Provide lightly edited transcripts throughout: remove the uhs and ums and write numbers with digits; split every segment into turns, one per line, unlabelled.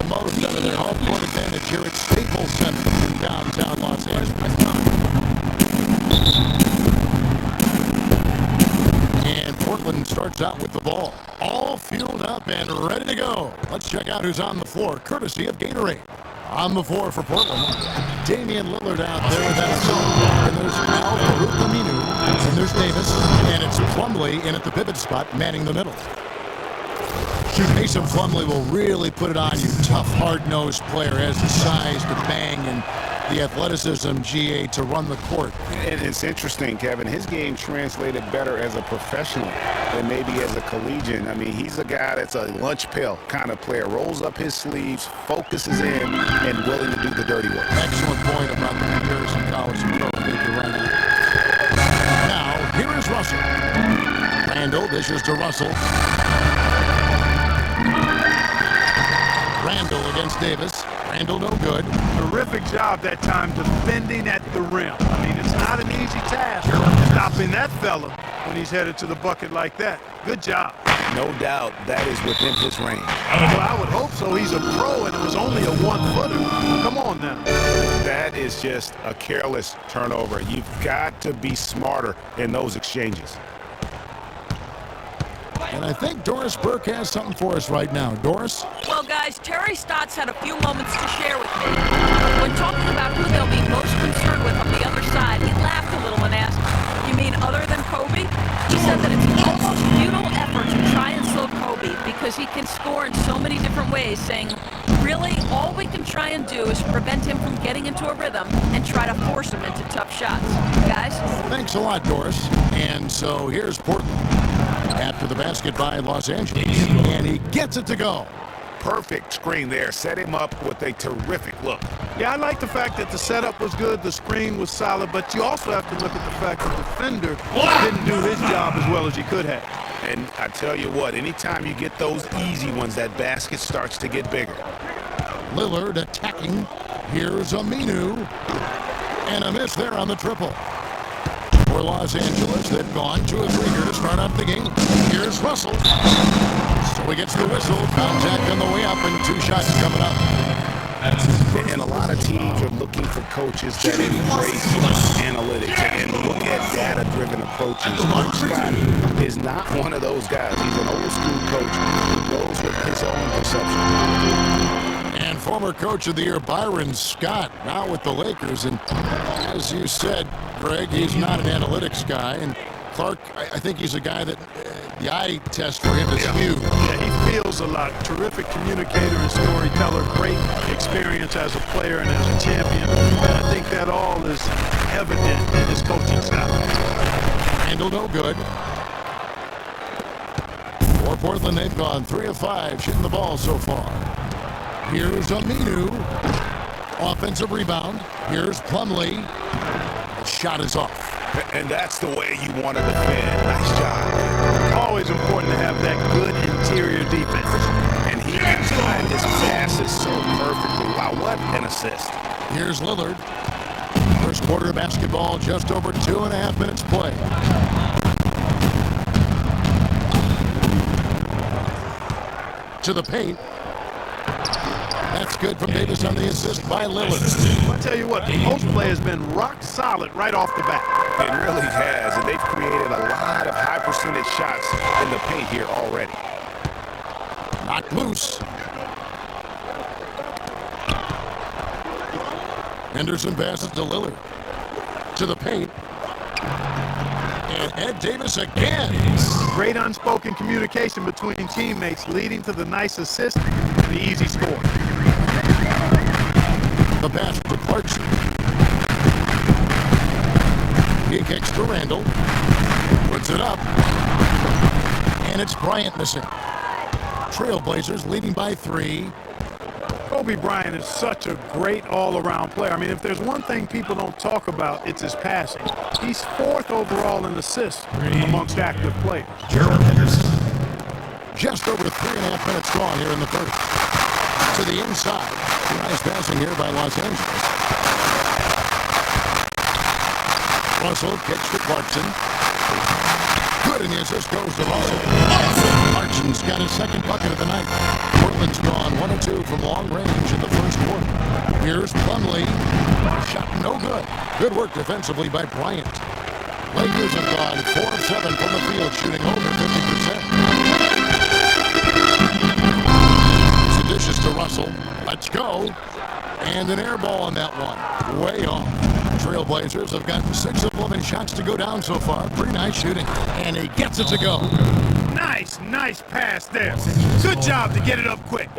most out of their home court advantage here at Staples Center in downtown Los Angeles. And Portland starts out with the ball, all fueled up and ready to go. Let's check out who's on the floor, courtesy of Gatorade. On the floor for Portland, Damian Lillard out there with that zone. And there's Al-Farouq Aminu, and there's Davis, and it's Plumlee in at the pivot spot, manning the middle. Mason Plumlee will really put it on you. Tough, hard-nosed player, has the size to bang and the athleticism, GA, to run the court.
And it's interesting, Kevin. His game translated better as a professional than maybe as a collegiate. I mean, he's a guy that's a lunch pail kind of player. Rolls up his sleeves, focuses in, and willing to do the dirty work.
Excellent point about the comparison college and pro. I think you're right. Now, here is Russell. Randall dishes to Russell. Randall against Davis. Randall no good.
Terrific job that time defending at the rim. I mean, it's not an easy task stopping that fella when he's headed to the bucket like that. Good job.
No doubt that is within his range.
Well, I would hope so. He's a pro, and it was only a one-footer. Come on now.
That is just a careless turnover. You've got to be smarter in those exchanges.
And I think Doris Burke has something for us right now. Doris?
Well, guys, Terry Stotts had a few moments to share with me. When talking about who they'll be most concerned with on the other side, he laughed a little and asked, "You mean other than Kobe?" He said that it's an almost futile effort to try and slow Kobe because he can score in so many different ways, saying, really, all we can try and do is prevent him from getting into a rhythm and try to force him into tough shots. Guys?
Thanks a lot, Doris. And so here's Portland after the basket by Los Angeles. And he gets it to go.
Perfect screen there. Set him up with a terrific look.
Yeah, I like the fact that the setup was good, the screen was solid, but you also have to look at the fact that the defender didn't do his job as well as he could have.
And I tell you what, anytime you get those easy ones, that basket starts to get bigger.
Lillard attacking. Here's Aminu. And a miss there on the triple. For Los Angeles, they've gone 2 of 3 here to start out the game. Here's Russell. So he gets the whistle. Contact on the way up and 2 shots coming up.
And a lot of teams are looking for coaches that embrace analytics and look at data-driven approaches. Coach Scott is not one of those guys. He's an old-school coach who goes with his own perception.
And former Coach of the Year Byron Scott now with the Lakers. And as you said, Greg, he's not an analytics guy. And Clark, I think he's a guy that the eye test for him is huge.
Yeah, he feels a lot. Terrific communicator and storyteller. Great experience as a player and as a champion. And I think that all is evident in his coaching style.
Handle no good. For Portland, they've gone 3 of 5 shooting the ball so far. Here's Aminu. Offensive rebound. Here's Plumlee. The shot is off.
And that's the way you want to defend. Nice job.
Always important to have that good interior defense.
And he can time his passes so perfectly. Wow, what an assist.
Here's Lillard. First quarter of basketball, just over 2.5 minutes play. To the paint. That's good from Davis on the assist by Lillard.
I tell you what, the post play has been rock solid right off the bat.
It really has, and they've created a lot of high percentage shots in the paint here already.
Knocked loose. Henderson passes to Lillard. To the paint. And Ed Davis again.
Great unspoken communication between teammates leading to the nice assist and the easy score.
The pass to Clarkson. He kicks to Randall. Puts it up. And it's Bryant missing. Trailblazers leading by 3.
Kobe Bryant is such a great all-around player. I mean, if there's one thing people don't talk about, it's his passing. He's 4th overall in assists amongst active players.
Gerald Henderson. Just over 3.5 minutes gone here in the first. To the inside. Nice passing here by Los Angeles. Russell kicks to Clarkson. good, and the assist goes to Russell. Martin's got his second bucket of the night. Portland's gone 1 of 2 from long range in the first quarter. Here's Plumlee. Shot no good. Good work defensively by Bryant. Lakers have gone 4 of 7 from the field, shooting over 50%. It's a dishes to Russell. Let's go. And an air ball on that one. Way off. Trailblazers have gotten 6 of 11 shots to go down so far. Pretty nice shooting. And he gets it to go.
Nice pass there. Good job to get it up quick.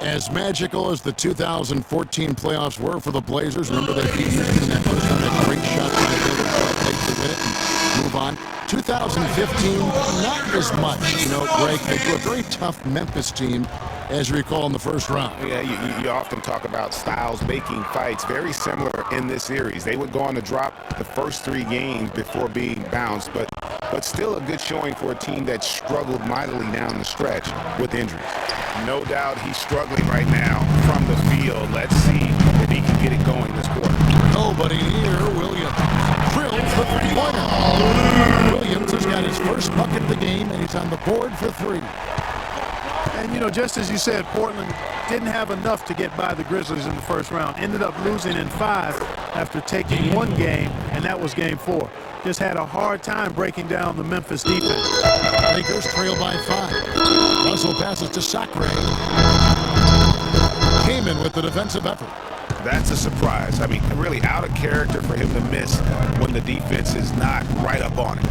As magical as the 2014 playoffs were for the Blazers, remember they beat Houston in that first round, that great shot by Lillard, late to win it and move on. 2015, not as much. You know, Greg, they do a very tough Memphis team, as you recall, in the first round.
Yeah, you often talk about styles making fights. Very similar in this series. They would go on to drop the first 3 games before being bounced, but still a good showing for a team that struggled mightily down the stretch with injuries. No doubt he's struggling right now from the field. Let's see if he can get it going this quarter.
Nobody near Williams. Drills the three-pointer. Williams has got his first bucket of the game, and he's on the board for 3.
And, you know, just as you said, Portland didn't have enough to get by the Grizzlies in the first round. Ended up losing in 5 after taking 1 game, and that was game 4. Just had a hard time breaking down the Memphis defense.
Lakers trail by 5. Russell passes to Sacre. Kaman with the defensive effort.
That's a surprise. I mean, really out of character for him to miss when the defense is not right up on it.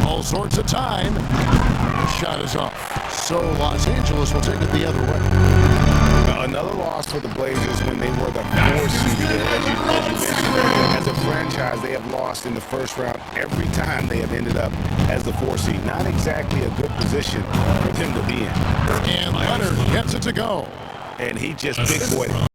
All sorts of time. The shot is off. So Los Angeles will take it the other way.
Another loss for the Blazers when they were the 4 seed. As you mentioned, as a franchise, they have lost in the first round every time they have ended up as the 4 seed. Not exactly a good position for them to be in.
And Leonard gets it to go.
And he just big boy.